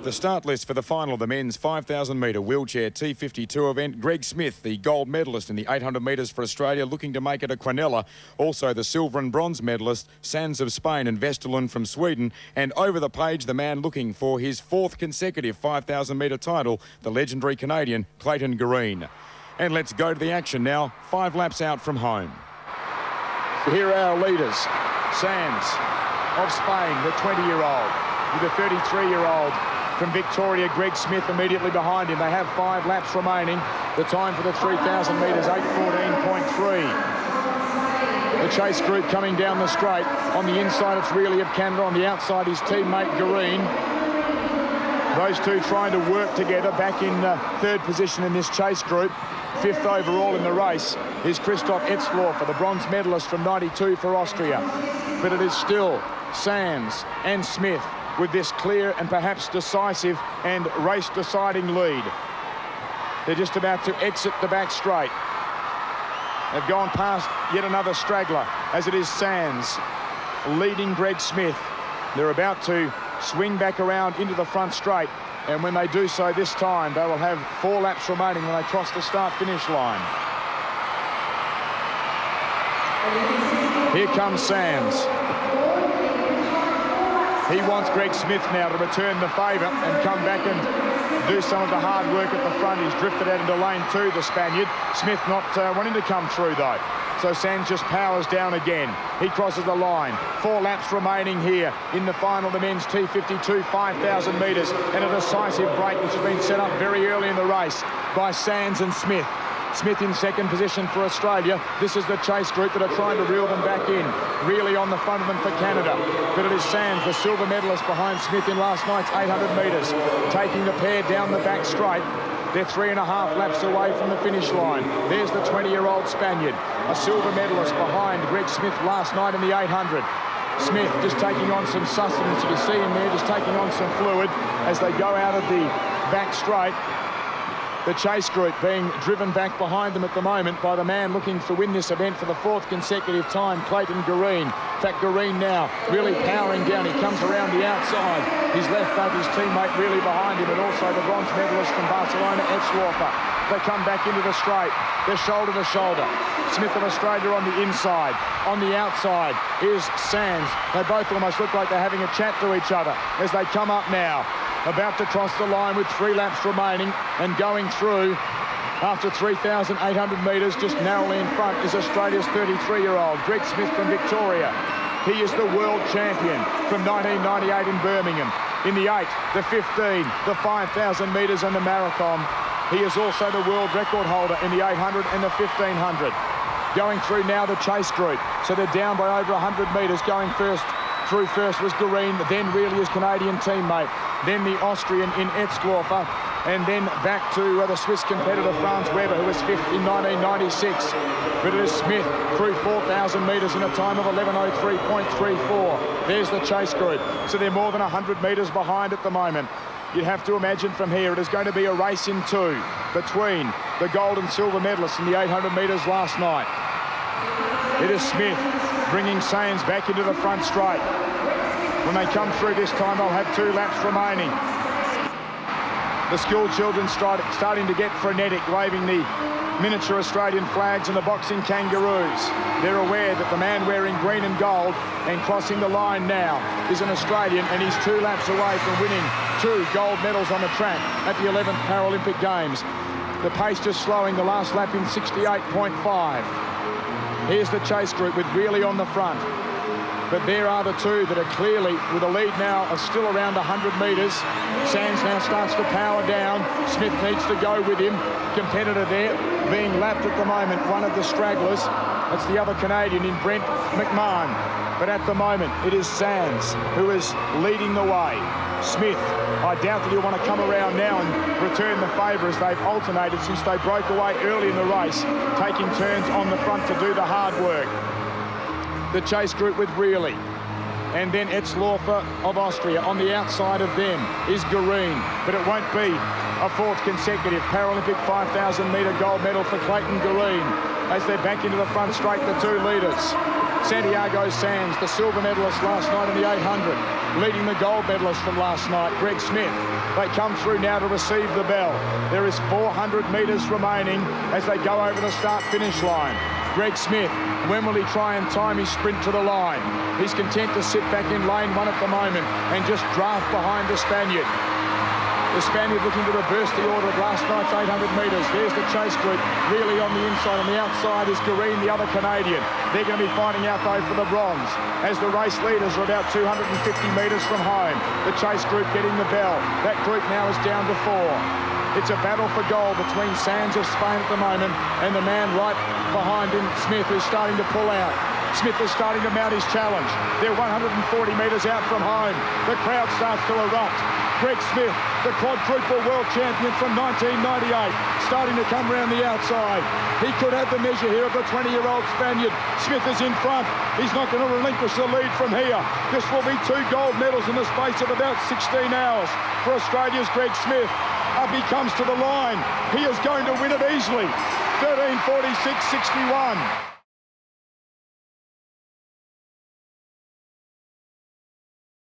The start list for the final of the men's 5000m wheelchair T52 event. Greg Smith, the gold medalist in the 800 metres for Australia, looking to make it a Quinella. Also the silver and bronze medalist, Sands of Spain and Westerlund from Sweden. And over the page, the man looking for his fourth consecutive 5000m title, the legendary Canadian Clayton Green. And let's go to the action now, 5 laps out from home. Here are our leaders. Sands of Spain, the 20-year-old, with the 33-year-old from Victoria, Greg Smith, immediately behind him. They have 5 laps remaining. The time for the 3,000 metres, 8:14.3. The chase group coming down the straight. On the inside, it's Really of Canada. On the outside, his teammate, Green. Those two trying to work together back in third position in this chase group. 5th overall in the race is Christoph Etzloff, the bronze medalist from 92 for Austria. But it is still Sands and Smith with this clear and perhaps decisive and race-deciding lead. They're just about to exit the back straight. They've gone past yet another straggler, as it is Sands leading Greg Smith. They're about to swing back around into the front straight, and when they do so this time, they will have 4 laps remaining when they cross the start-finish line. Here comes Sands. He wants Greg Smith now to return the favour and come back and do some of the hard work at the front. He's drifted out into lane 2, the Spaniard. Smith not wanting to come through, though. So Sands just powers down again. He crosses the line. 4 laps remaining here in the final, the men's T52, 5,000 metres, and a decisive break which has been set up very early in the race by Sands and Smith. Smith in second position for Australia. This is the chase group that are trying to reel them back in. Really on the front of them for Canada. But it is Sands, the silver medalist, behind Smith in last night's 800 metres, taking the pair down the back straight. They're 3.5 laps away from the finish line. There's the 20-year-old Spaniard, a silver medalist behind Greg Smith last night in the 800. Smith just taking on some sustenance. You can see him there just taking on some fluid as they go out of the back straight. The chase group being driven back behind them at the moment by the man looking to win this event for the 4th consecutive time, Clayton Green. In fact, Green now really powering down. He comes around the outside. He's left both his teammate really behind him, and also the bronze medalist from Barcelona, Etzloff. They come back into the straight. They're shoulder to shoulder. Smith of Australia on the inside. On the outside is Sands. They both almost look like they're having a chat to each other as they come up now. About to cross the line with 3 laps remaining, and going through after 3,800 metres, just narrowly in front, is Australia's 33-year-old, Greg Smith from Victoria. He is the world champion from 1998 in Birmingham. In the 8, the 15, the 5,000 metres and the marathon. He is also the world record holder in the 800 and the 1,500. Going through now the chase group. So they're down by over 100 metres. Going through first was Green, then really his Canadian teammate, then the Austrian in Etzloff, and then back to the Swiss competitor Franz Weber, who was 5th in 1996. But it is Smith through 4,000 metres in a time of 11:03.34. There's the chase group. So they're more than 100 metres behind at the moment. You'd have to imagine from here it is going to be a race in 2 between the gold and silver medalists in the 800 metres last night. It is Smith bringing Sands back into the front straight. When they come through this time, they'll have 2 laps remaining. The school children starting to get frenetic, waving the miniature Australian flags and the boxing kangaroos. They're aware that the man wearing green and gold and crossing the line now is an Australian, and he's 2 laps away from winning 2 gold medals on the track at the 11th Paralympic Games. The pace just slowing, the last lap in 68.5. Here's the chase group with Really on the front. But there are the 2 that are clearly with a lead now of still around 100 metres. Sands now starts to power down. Smith needs to go with him. Competitor there being lapped at the moment, one of the stragglers. That's the other Canadian in Brent McMahon. But at the moment, it is Sands who is leading the way. Smith, I doubt that he'll want to come around now and return the favour as they've alternated since they broke away early in the race, taking turns on the front to do the hard work. The chase group with Really, and then Etzloff of Austria. On the outside of them is Green, but it won't be a 4th consecutive Paralympic 5,000-metre gold medal for Clayton Green as they're back into the front straight, the 2 leaders. Santiago Sands, the silver medalist last night in the 800, leading the gold medalist from last night, Greg Smith. They come through now to receive the bell. There is 400 metres remaining as they go over the start-finish line. Greg Smith, when will he try and time his sprint to the line? He's content to sit back in lane 1 at the moment and just draft behind the Spaniard. The Spaniard looking to reverse the order of last night's 800 metres. There's the chase group really on the inside. On the outside is Green, the other Canadian. They're going to be fighting out though for the bronze as the race leaders are about 250 metres from home. The chase group getting the bell. That group now is down to 4. It's a battle for gold between Sands of Spain at the moment and the man right behind him, Smith, who's starting to pull out. Smith is starting to mount his challenge. They're 140 metres out from home. The crowd starts to erupt. Greg Smith, the quadruple world champion from 1998, starting to come round the outside. He could have the measure here of the 20-year-old Spaniard. Smith is in front. He's not going to relinquish the lead from here. This will be 2 gold medals in the space of about 16 hours for Australia's Greg Smith. Up he comes to the line. He is going to win it easily. 13:46.61.